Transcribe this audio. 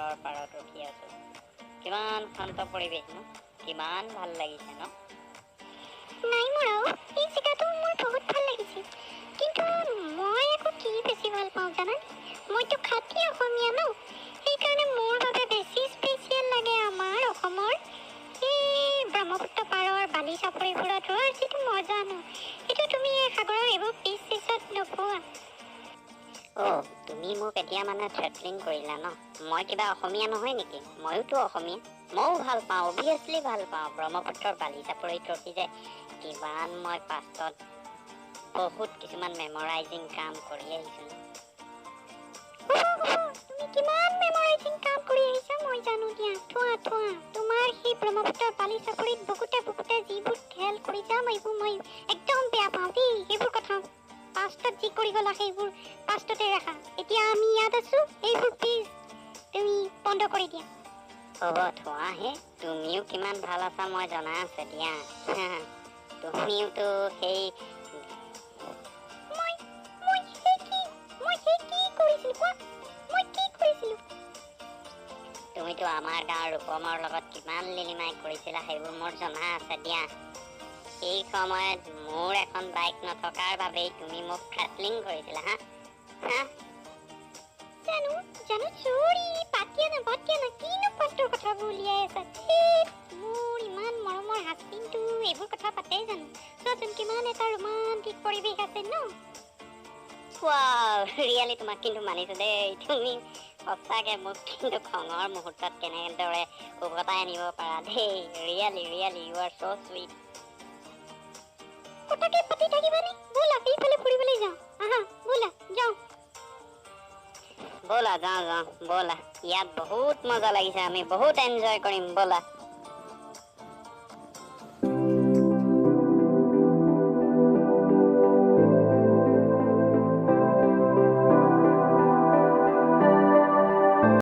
সাগৰৰ পাৰত ৰখি আছো। কিমান শান্ত পৰিৱেশ ন, কিমান ভাল লাগিছে ন। নাই মৰাও, এই জেগাটো মোৰ বহুত ভাল লাগিছে। কিন্তু মই আকৌ কি বেছি ভাল পাওঁ জানানে? মইতো খাটি অসমীয়া ন, সেইকাৰণে মোৰ বাবে বেছি স্পেচিয়েল লাগে আমাৰ অসমৰ এই ব্ৰহ্মপুত্ৰ পাৰৰ বালি চাপৰিবোৰত ৰোৱাৰ যিটো মজা ন, সেইটো তুমি এই সাগৰৰ এইবোৰ পিচ চিচত নোপোৱা। তুমি মোক এতিয়া মানে থ্ৰেটলিং কৰিলা ন? মই কিবা অসমীয়া নহয় নেকি? ময়োতো অসমীয়া, ময়ো ভাল পাওঁ, অভিয়াছলি ভাল পাওঁ ব্ৰহ্মপুত্ৰৰ বালি চাপৰিত ৰখি যে কিমান মই পাষ্টত বহুত কিছুমান মেমৰাইজিং কাম কৰি আহিছোঁ। তুমি কিমান মেমৰাইজিং কাম কৰি আহিছা মই জানো দিয়া। থোৱা তোমাৰ সেই ব্ৰহ্মপুত্ৰৰ বালি চাপৰিত বুকুতে যিবোৰ খেল কৰিছা মই একদম বেয়া পাওঁ দেই। সেইবোৰ কথা পাষ্টত যি কৰি গলা সেইবোৰ পাষ্টতে ৰাখা। এতিয়া আমি ইয়াত আছো, এইবোৰ প্লিজ তুমি বন্ধ কৰি দিয়া। হ'ব থোৱা হে, তুমিও কিমান ভাল আছা মই জনা আছে দিয়া। তুমিওতো সেই তুমিতো আমাৰ গাঁৱৰ ৰূপমৰ লগত কিমান লিলিমাই কৰিছিলা সেইবোৰ মোৰ জনা আছে দিয়া। সেই সময়ত মোৰ এখন বাইক নথকাৰ বাবেই তুমি মোক থ্ৰেটলিং কৰিছিলা। জানো চৰি, বাদ দিয়া না কিনো পাষ্টৰ কথাবোৰ উলিয়াই আছা। মোৰ ইমান মৰমৰ হাজবেণ্ডটো এইবোৰ কথা পাতে জানো? চোৱাচোন কিমান এটা ৰোমান্টিক পৰিৱেশ আছে ন। ৰিয়েলি তোমাক কিন্তু মানিছো দেই, তুমি সঁচাকে মোক কিন্তু খঙৰ মুহূৰ্তত কেনেদৰে উভতাই আনিব পাৰা দেই। ৰিয়েলি ইউ আৰ ছ' চুইট। কথাকে পাতি থাকিবানে? ব'লা এইফালে ফুৰিবলৈ যাওঁ। আহা ব'লা যাওঁ। ব'লা যাওঁ ব'লা, ইয়াত বহুত মজা লাগিছে, আমি বহুত এনজয় কৰিম ব'লা।